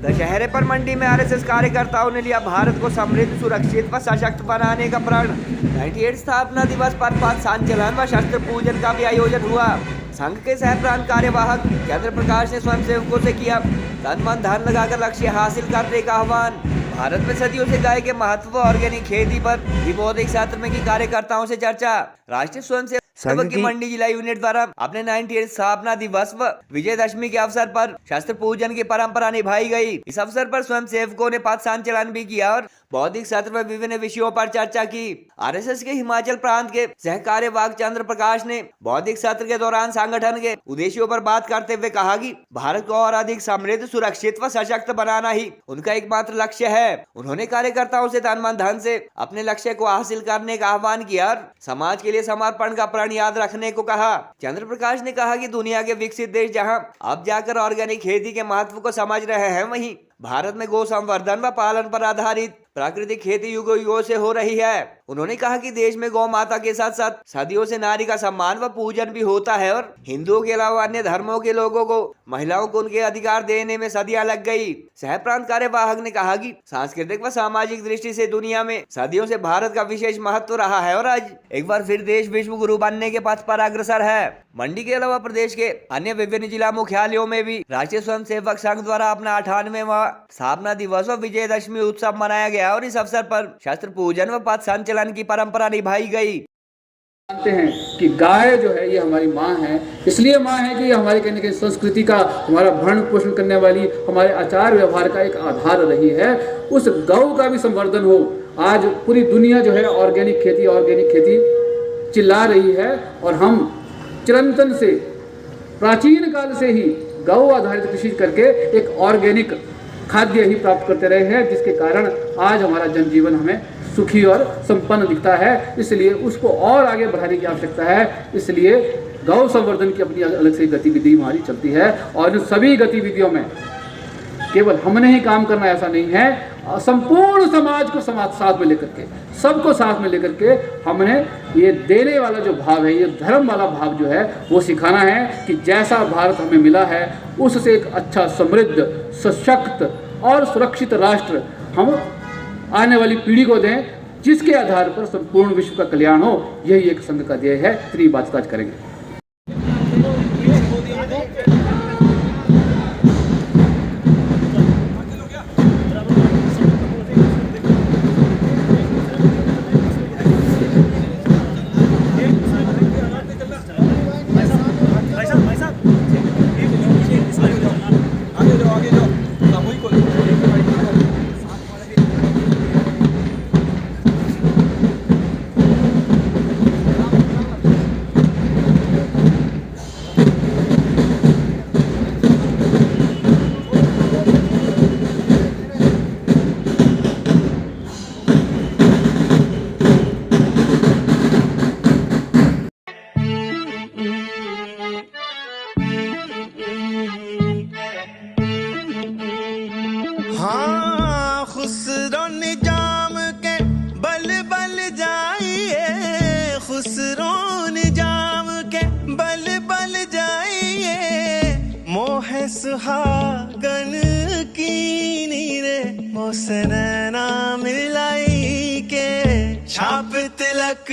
दशहरे पर मंडी में आरएसएस कार्यकर्ताओं ने लिया भारत को समृद्ध, सुरक्षित व सशक्त बनाने का प्रण। 98 स्थापना दिवस पर पथ संचलन व शस्त्र पूजन का भी आयोजन हुआ। संघ के सह प्रांत कार्यवाहक चंद्र प्रकाश ने स्वयंसेवकों से किया तन मन धन लगाकर लक्ष्य हासिल करने का आह्वान। भारत में सदियों से गाय के महत्व, ऑर्गेनिक खेती पर भी बौद्धिक सत्र में की कार्यकर्ताओं से चर्चा। राष्ट्रीय स्वयंसेवक संघ की मंडी जिला यूनिट द्वारा अपने 98 स्थापना दिवस व विजयदशमी के अवसर पर शस्त्र पूजन की परंपरा निभाई गई। इस अवसर पर स्वयंसेवकों ने पथ संचलन भी किया और बौद्धिक सत्र में विभिन्न विषयों पर चर्चा की। आरएसएस के हिमाचल प्रांत के सह कार्यवाहक चंद्र प्रकाश ने बौद्धिक सत्र के दौरान संगठन के उद्देश्यों पर बात करते हुए कहा कि भारत को और अधिक समृद्ध, सुरक्षित व सशक्त बनाना ही उनका एकमात्र लक्ष्य है। उन्होंने कार्यकर्ताओं से तन मन धन से अपने लक्ष्य को हासिल करने का आह्वान किया और समाज के लिए समर्पण का प्रण याद रखने को कहा। चंद्र प्रकाश ने कहा कि दुनिया के विकसित देश जहां अब जाकर ऑर्गेनिक खेती के महत्व को समझ रहे हैं, वहीं भारत में गौ संवर्धन व पालन पर आधारित प्राकृतिक खेती युगों युगों से हो रही है। उन्होंने कहा कि देश में गौ माता के साथ साथ सदियों से नारी का सम्मान व पूजन भी होता है और हिंदुओं के अलावा अन्य धर्मों के लोगों को, महिलाओं को उनके अधिकार देने में सदियां लग गई। सह प्रांत कार्यवाहक ने कहा कि सांस्कृतिक व सामाजिक दृष्टि से दुनिया में सदियों से भारत का विशेष महत्व रहा है और आज एक बार फिर देश विश्व गुरु बनने के पथ पर अग्रसर है। मंडी के अलावा प्रदेश के अन्य विभिन्न जिला मुख्यालयों में भी राष्ट्रीय स्वयंसेवक संघ द्वारा अपना 98वां स्थापना दिवस व विजयदशमी उत्सव मनाया गया और इस अवसर पर शस्त्र पूजन व पथ संचलन की परंपरा निभाई गई। जानते हैं कि गाय जो है ये हमारी माँ है, इसलिए माँ है कि ये हमारे कहने की संस्कृति का, हमारा भरण पोषण करने वाली, हमारे आचार व्यवहार का एक आधार रही है। उस गौ का भी संवर्धन हो। आज पूरी दुनिया जो है ऑर्गेनिक खेती चिल्ला रही है और हम चिरंतन से, प्राचीन काल से ही गौ आधारित कृषि करके एक ऑर्गेनिक खाद्य ही प्राप्त करते रहे हैं, जिसके कारण आज हमारा जनजीवन हमें सुखी और संपन्न दिखता है। इसलिए उसको और आगे बढ़ाने की आवश्यकता है। इसलिए गौ संवर्धन की अपनी अलग से गतिविधि हमारी चलती है और इन सभी गतिविधियों में केवल हमने ही काम करना ऐसा नहीं है, संपूर्ण समाज को साथ में लेकर के, सबको साथ में लेकर के हमने ये देने वाला जो भाव है, ये धर्म वाला भाव जो है वो सिखाना है कि जैसा भारत हमें मिला है उससे एक अच्छा, समृद्ध, सशक्त और सुरक्षित राष्ट्र हम आने वाली पीढ़ी को दें, जिसके आधार पर संपूर्ण विश्व का कल्याण हो। यही एक संघ का ध्येय है। इतनी बात आज करेंगे। हाँ, खुसरो निजाम के बल बल जाइए, खुसरो निजाम के बल बल जाइए, मोह सुहागन की नीरे मोसनैना मिलाई के छाप तिलक